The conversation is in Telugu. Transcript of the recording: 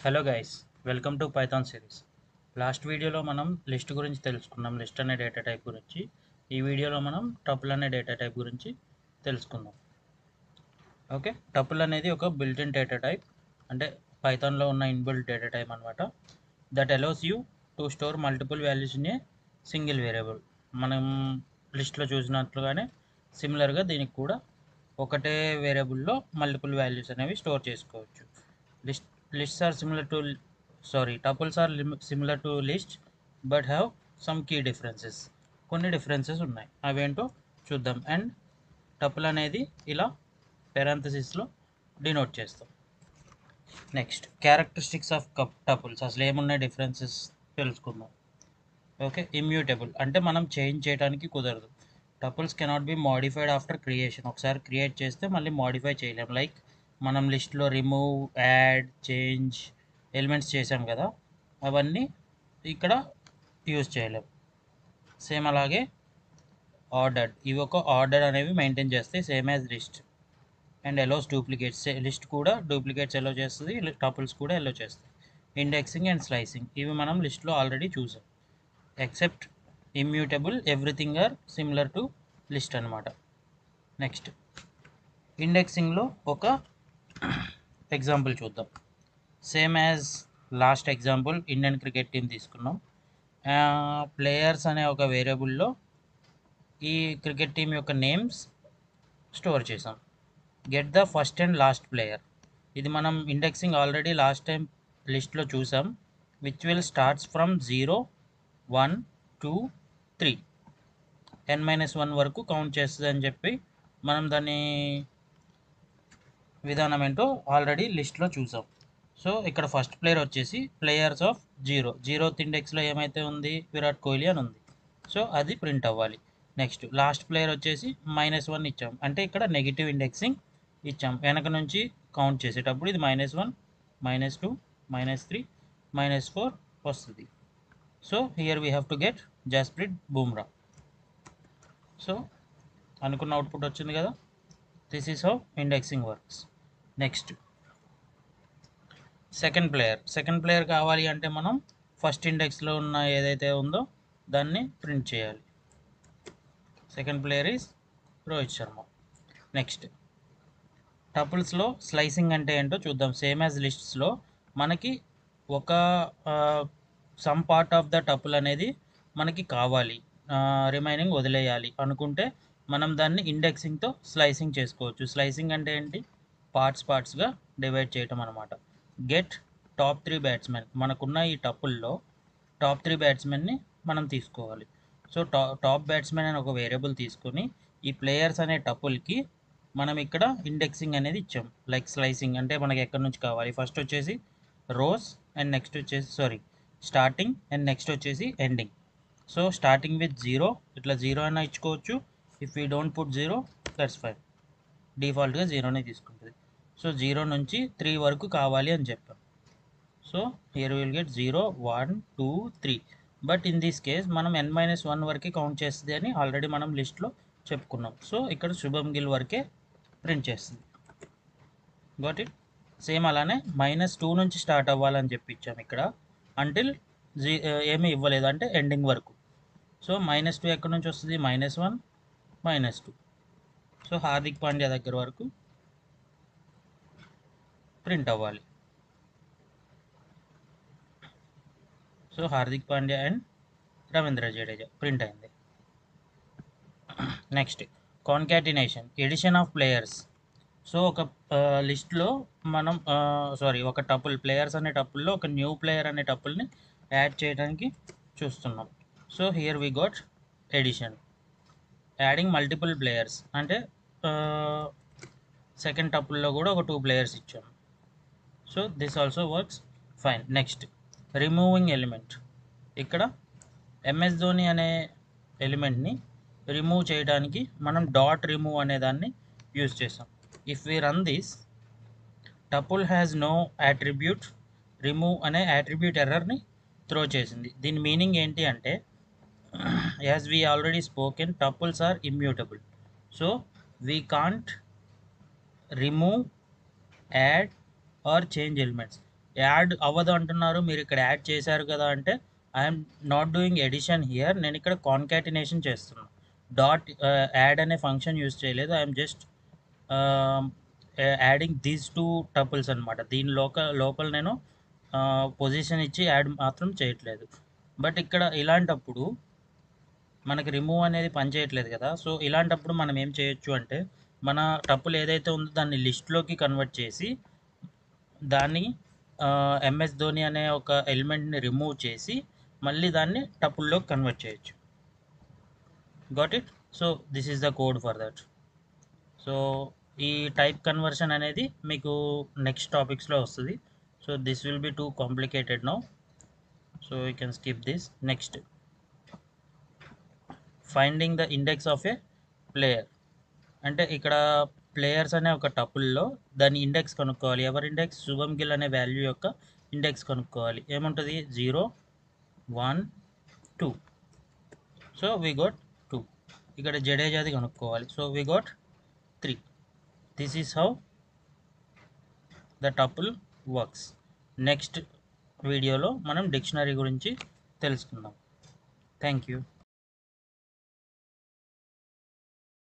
Hello guys, welcome to Python series. Last వీడియోలో మనం లిస్ట్ గురించి తెలుసుకున్నాం. లిస్ట్ అనే డేటా టైప్ గురించి. ఈ వీడియోలో మనం టపుల్ అనే డేటా టైప్ గురించి తెలుసుకుందాం. ఓకే, టపుల్ అనేది ఒక బిల్ట్ ఇన్ డేటా టైప్, అంటే పైథాన్లో ఉన్న ఇన్బిల్ట్ డేటా టైప్ అనమాట. That allows you to store multiple values in a single variable. మనం లిస్ట్లో చూసినట్లుగానే సిమిలర్గా దీనికి కూడా ఒకటే వేరియబుల్లో మల్టిపుల్ వాల్యూస్ అనేవి స్టోర్ చేసుకోవచ్చు. List lists are similar to tuples are similar to lists but have some key differences. కొన్ని డిఫరెన్సెస్ ఉన్నాయి, అవేంటో చూద్దాం. అండ్ టపుల్ అనేది ఇలా పెరాంథసిస్లో డినోట్ చేస్తాం. Next, characteristics of tuples. అసలు ఏమున్నాయి డిఫరెన్సెస్ తెలుసుకుందాం. ఓకే, ఇమ్యూటబుల్ అంటే మనం చేంజ్ చేయడానికి కుదరదు. Tuples cannot be modified after creation. ఒకసారి క్రియేట్ చేస్తే మళ్ళీ మోడిఫై చేయలేం. లైక్ మనం లిస్ట్లో రిమూవ్, యాడ్, చేంజ్ ఎలిమెంట్స్ చేసాం కదా, అవన్నీ ఇక్కడ యూజ్ చేయలేం. సేమ్ అలాగే ఆర్డర్డ్, ఇవి ఒక ఆర్డర్ అనేవి మెయింటైన్ చేస్తాయి, same as list. And ఎలోస్ duplicates, list కూడా డూప్లికేట్స్ ఎలో చేస్తుంది, టపుల్స్ కూడా ఎలో చేస్తాయి. ఇండెక్సింగ్ అండ్ స్లైసింగ్, ఇవి మనం లిస్ట్లో ఆల్రెడీ చూసాం. Except immutable, everything are similar to list అనమాట. నెక్స్ట్, ఇండెక్సింగ్లో ఒక ఎగ్జాంపుల్ చూద్దాం. Same as last example, Indian cricket team తీసుకున్నాం. ప్లేయర్స్ అనే ఒక వేరియబుల్లో ఈ క్రికెట్ టీం యొక్క నేమ్స్ స్టోర్ చేసాం. Get the first and last player, ఇది మనం ఇండెక్సింగ్ ఆల్రెడీ లాస్ట్ టైం లిస్ట్లో చూసాం. Which will starts from 0, 1, 2, 3, n-1 వరకు కౌంట్ చేస్తుంది అని చెప్పి మనం దాని విధానం ఏంటో ఆల్రెడీ లిస్ట్లో చూసాం. సో ఇక్కడ ఫస్ట్ ప్లేయర్ వచ్చేసి ప్లేయర్స్ ఆఫ్ 0th ఇండెక్స్లో ఏమైతే ఉంది, విరాట్ కోహ్లీ అని ఉంది. సో అది ప్రింట్ అవ్వాలి. నెక్స్ట్, లాస్ట్ ప్లేయర్ వచ్చేసి -1 ఇచ్చాం, అంటే ఇక్కడ నెగిటివ్ ఇండెక్సింగ్ ఇచ్చాం. వెనక నుంచి కౌంట్ చేసేటప్పుడు ఇది -1, -2, -3, -4 వస్తుంది. So here we have to get Jasprit Bumrah. సో అనుకున్న అవుట్పుట్ వచ్చింది కదా. This is how indexing works. Next, second player కావాలి అంటే మనం ఫస్ట్ ఇండెక్స్లో ఉన్న ఏదైతే ఉందో దాన్ని ప్రింట్ చేయాలి. Second player is Rohit Sharma. Next, టపుల్స్లో స్లైసింగ్ అంటే ఏంటో చూద్దాం. సేమ్ యాజ్ లిస్ట్స్లో మనకి ఒక some part of the tuple అనేది మనకి కావాలి, రిమైనింగ్ వదిలేయాలి అనుకుంటే మనం దాన్ని ఇండెక్సింగ్తో స్లైసింగ్ చేసుకోవచ్చు. స్లైసింగ్ అంటే ఏంటి, పార్ట్స్గా డివైడ్ చేయటం అనమాట. గెట్ టాప్ 3 బ్యాట్స్మెన్, మనకున్న ఈ టపుల్లో టాప్ 3 బ్యాట్స్మెన్ని మనం తీసుకోవాలి. సో టాప్ బ్యాట్స్మెన్ అని ఒక వేరియబుల్ తీసుకొని ఈ ప్లేయర్స్ అనే టపుల్కి మనం ఇక్కడ ఇండెక్సింగ్ అనేది ఇచ్చాం. లైక్ స్లైసింగ్ అంటే మనకి ఎక్కడి నుంచి కావాలి, ఫస్ట్ వచ్చేసి రోస్ అండ్ నెక్స్ట్ వచ్చేసి స్టార్టింగ్ అండ్ నెక్స్ట్ వచ్చేసి ఎండింగ్. సో స్టార్టింగ్ విత్ 0, ఇట్లా 0 అయినా ఇచ్చుకోవచ్చు. If you don't put 0, that's fine, డిఫాల్ట్గా 0నే తీసుకుంటుంది. సో 0 నుంచి 3 వరకు కావాలి అని చెప్పాం. So here will get 0, 1, 2, 3. But in this case మనం n-1 వరకే కౌంట్ చేస్తుంది అని ఆల్రెడీ మనం లిస్ట్లో చెప్పుకున్నాం. సో ఇక్కడ శుభం గిల్ వరకే ప్రింట్ చేస్తుంది. Got it. సేమ్ అలానే -2 నుంచి స్టార్ట్ అవ్వాలని చెప్పి ఇచ్చాం ఇక్కడ, అంటిల్ ఏమీ ఇవ్వలేదు, అంటే ఎండింగ్ వరకు. సో -2 ఎక్కడి నుంచి వస్తుంది, -1, -2. సో హార్దిక్ పాండ్యా దగ్గర వరకు ప్రింట్ అవ్వాలి. So Hardik Pandya and Ravindra Jadeja print అయింది. Next, concatenation, addition of players. So ఒక లిస్ట్లో మనం ఒక టపుల్, ప్లేయర్స్ అనే టపుల్లో ఒక న్యూ ప్లేయర్ అనే టపుల్ని యాడ్ చేయడానికి చూస్తున్నాం. So here we got addition, adding multiple players, అంటే సెకండ్ టపుల్లో కూడా ఒక 2 ప్లేయర్స్ ఇచ్చాం. So this also works fine. Next, removing element. ఇక్కడ ఎంఎస్ ధోని అనే ఎలిమెంట్ని రిమూవ్ చేయడానికి మనం డాట్ రిమూవ్ అనే దాన్ని యూజ్ చేసాం. If we run this, tuple has no attribute, remove అనే యాట్రిబ్యూట్ ఎర్రర్ని త్రో చేసింది. దీని మీనింగ్ ఏంటి అంటే, as we already spoken, tuples are immutable. So we can't remove, add or change elements. Add అవ్వదు అంటున్నారు, మీరు ఇక్కడ యాడ్ చేశారు కదా అంటే I'm not doing addition here, నేను ఇక్కడ కాన్కాటినేషన్ చేస్తున్నాను. డాట్ యాడ్ అనే ఫంక్షన్ యూజ్ చేయలేదు, I'm just adding these two tuples అనమాట. దీని లోపల నేను పొజిషన్ ఇచ్చి యాడ్ మాత్రం చేయట్లేదు. బట్ ఇక్కడ ఇలాంటప్పుడు మనకి రిమూవ్ అనేది పని చేయట్లేదు కదా. సో ఇలాంటప్పుడు మనం ఏం చేయొచ్చు అంటే, మన టపుల్ ఏదైతే ఉందో దాన్ని లిస్ట్లోకి కన్వర్ట్ చేసి దాన్ని ఎంఎస్ ధోని అనే ఒక ఎలిమెంట్ని రిమూవ్ చేసి మళ్ళీ దాన్ని టపుల్లోకి కన్వర్ట్ చేయొచ్చు. Got it? So this is the code for that. So ఈ టైప్ కన్వర్షన్ అనేది మీకు నెక్స్ట్ టాపిక్స్లో వస్తుంది. So this will be too complicated now, so you can skip this. Next, finding the index of A player. అంటే ఇక్కడ ప్లేయర్స్ అనే ఒక టపుల్లో దాని ఇండెక్స్ కనుక్కోవాలి. ఎవరి ఇండెక్స్? శుభం గిల్ అనే వాల్యూ యొక్క ఇండెక్స్ కనుక్కోవాలి. ఏముంటుంది? 0, 1, 2. So we got 2. ఇక్కడ జడేజాది కనుక్కోవాలి. So we got 3. This is how the tuple works. Next వీడియోలో మనం డిక్షనరీ గురించి తెలుసుకుందాం. Thank you.